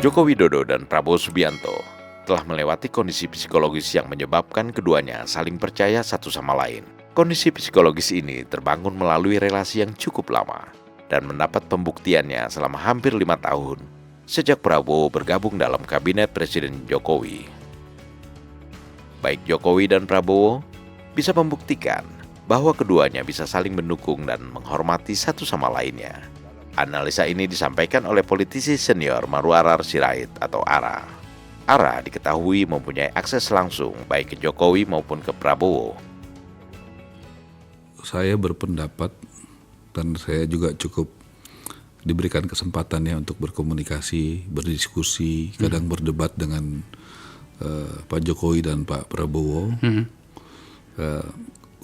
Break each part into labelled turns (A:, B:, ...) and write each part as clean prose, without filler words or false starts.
A: Joko Widodo dan Prabowo Subianto telah melewati kondisi psikologis yang menyebabkan keduanya saling percaya satu sama lain. Kondisi psikologis ini terbangun melalui relasi yang cukup lama dan mendapat pembuktiannya selama hampir 5 tahun sejak Prabowo bergabung dalam kabinet Presiden Jokowi. Baik Jokowi dan Prabowo bisa membuktikan bahwa keduanya bisa saling mendukung dan menghormati satu sama lainnya. Analisa ini disampaikan oleh politisi senior Marwarar Sirait atau ARA. ARA diketahui mempunyai akses langsung baik ke Jokowi maupun ke Prabowo.
B: Saya berpendapat dan saya juga cukup diberikan kesempatannya untuk berkomunikasi, berdiskusi, kadang berdebat dengan Pak Jokowi dan Pak Prabowo.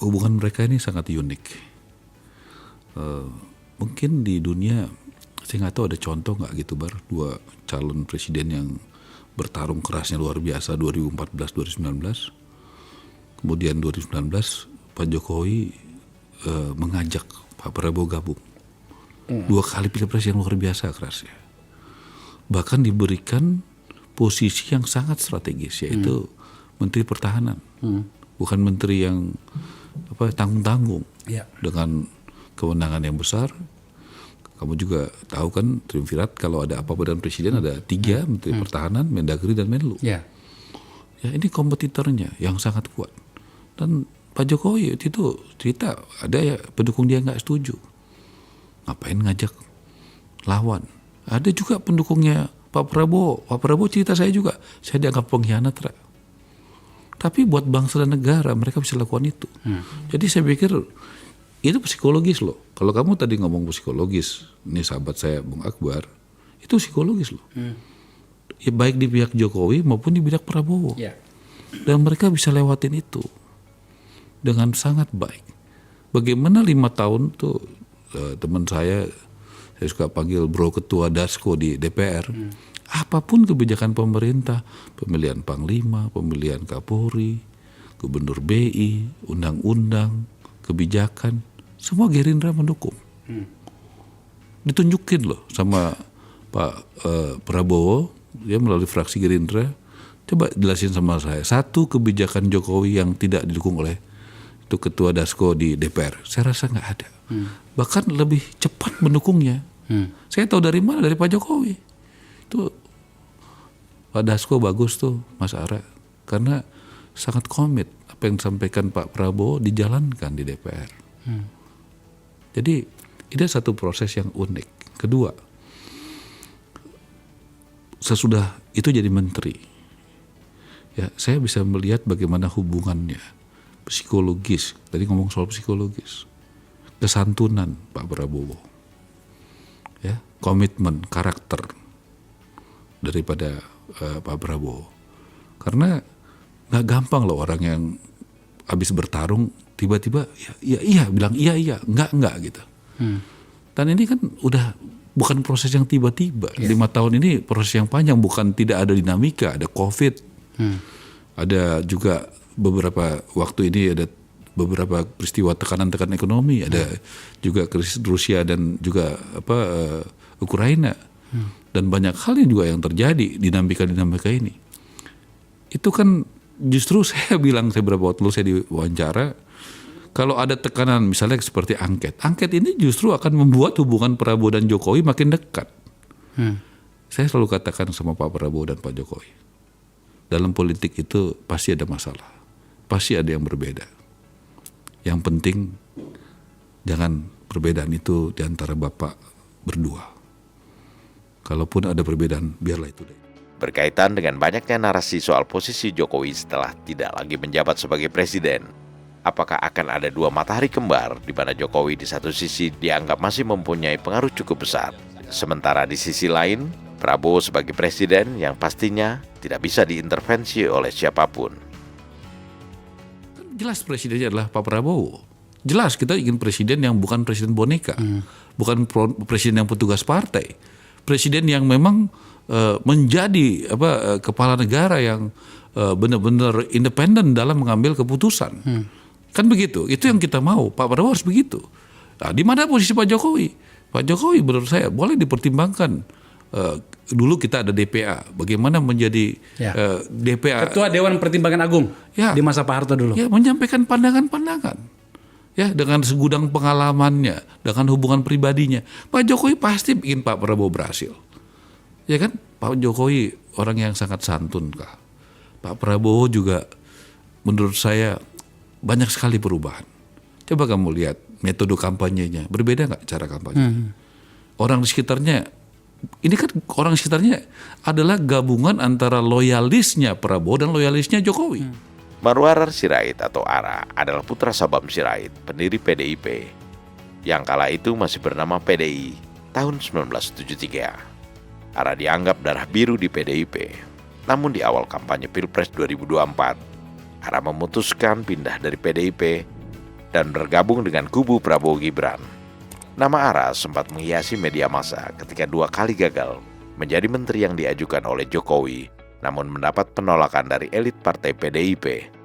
B: Hubungan mereka ini sangat unik. Mungkin di dunia, saya nggak tahu ada contoh nggak gitu dua calon presiden yang bertarung kerasnya luar biasa 2014-2019. Kemudian 2019 Pak Jokowi mengajak Pak Prabowo gabung. 2 kali pilpres yang luar biasa kerasnya. Bahkan diberikan posisi yang sangat strategis, yaitu Menteri Pertahanan. Bukan menteri yang tanggung-tanggung. Dengan kewenangan yang besar. Kamu juga tahu kan triumvirat kalau ada apa-apa dengan presiden ada 3 Menteri Pertahanan, Mendagri dan Menlu. Ya ini kompetitornya yang sangat kuat. Dan Pak Jokowi itu cerita ada ya pendukung dia nggak setuju. Ngapain ngajak lawan? Ada juga pendukungnya Pak Prabowo. Pak Prabowo cerita saya juga, saya dianggap pengkhianat. Tapi buat bangsa dan negara mereka bisa lakukan itu. Jadi saya pikir itu psikologis loh. Kalau kamu tadi ngomong psikologis, ini sahabat saya Bung Akbar, itu psikologis loh. Ya, baik di pihak Jokowi maupun di pihak Prabowo. Dan mereka bisa lewatin itu dengan sangat baik. Bagaimana 5 tahun tuh teman saya suka panggil bro ketua Dasko di DPR. Apapun kebijakan pemerintah, pemilihan Panglima, pemilihan Kapolri, Gubernur BI, undang-undang, kebijakan, semua Gerindra mendukung. Ditunjukin loh sama Pak Prabowo, dia melalui fraksi Gerindra. Coba jelasin sama saya, satu kebijakan Jokowi yang tidak didukung oleh itu ketua Dasko di DPR. Saya rasa nggak ada. Bahkan lebih cepat mendukungnya. Saya tahu dari mana? Dari Pak Jokowi. Itu Pak Dasko bagus tuh Mas Ara. Karena sangat komit apa yang disampaikan Pak Prabowo dijalankan di DPR. Jadi ini satu proses yang unik. Kedua, sesudah itu jadi menteri, ya saya bisa melihat bagaimana hubungannya psikologis. Tadi ngomong soal psikologis, kesantunan Pak Prabowo, ya komitmen karakter daripada Pak Prabowo. Karena nggak gampang loh orang yang habis bertarung tiba-tiba iya bilang iya enggak gitu. Dan ini kan udah bukan proses yang tiba-tiba. 5 tahun ini proses yang panjang, bukan tidak ada dinamika, ada COVID, ada juga beberapa waktu ini ada beberapa peristiwa tekanan ekonomi, ada juga krisis Rusia dan juga Ukraina, dan banyak hal yang juga yang terjadi dinamika ini. Itu kan justru saya bilang, saya beberapa waktu lalu saya diwawancara, kalau ada tekanan misalnya seperti angket ini justru akan membuat hubungan Prabowo dan Jokowi makin dekat. Saya selalu katakan sama Pak Prabowo dan Pak Jokowi, dalam politik itu pasti ada masalah, pasti ada yang berbeda. Yang penting jangan perbedaan itu di antara Bapak berdua. Kalaupun ada perbedaan, biarlah itu deh.
A: Berkaitan dengan banyaknya narasi soal posisi Jokowi setelah tidak lagi menjabat sebagai presiden, apakah akan ada 2 matahari kembar di mana Jokowi di satu sisi dianggap masih mempunyai pengaruh cukup besar, sementara di sisi lain Prabowo sebagai presiden yang pastinya tidak bisa diintervensi oleh siapapun.
B: Jelas presidennya adalah Pak Prabowo. Jelas kita ingin presiden yang bukan presiden boneka, bukan presiden yang petugas partai, presiden yang memang menjadi kepala negara yang benar-benar independen dalam mengambil keputusan. Kan begitu, itu yang kita mau. Pak Prabowo harus begitu. Nah, di mana posisi Pak Jokowi? Pak Jokowi menurut saya boleh dipertimbangkan dulu kita ada DPA. Bagaimana menjadi
C: Ya.
B: DPA?
C: Ketua Dewan Pertimbangan Agung
B: Ya.
C: di masa Pak Harto dulu.
B: Ya, menyampaikan pandangan-pandangan. Ya, dengan segudang pengalamannya, dengan hubungan pribadinya. Pak Jokowi pasti bikin Pak Prabowo berhasil. Ya kan? Pak Jokowi orang yang sangat santun, Kak. Pak Prabowo juga menurut saya banyak sekali perubahan. Coba kamu lihat metode kampanyenya, berbeda nggak cara kampanye? Orang di sekitarnya, ini kan orang di sekitarnya adalah gabungan antara loyalisnya Prabowo dan loyalisnya Jokowi.
A: Marwarar Sirait atau Ara adalah putra Sabam Sirait, pendiri PDIP, yang kala itu masih bernama PDI tahun 1973. Ara dianggap darah biru di PDIP, namun di awal kampanye Pilpres 2024, Ara memutuskan pindah dari PDIP dan bergabung dengan kubu Prabowo Gibran. Nama Ara sempat menghiasi media massa ketika 2 kali gagal menjadi menteri yang diajukan oleh Jokowi, namun mendapat penolakan dari elit partai PDIP.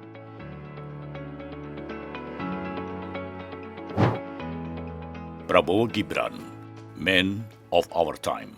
D: Prabowo Gibran, Man of Our Time.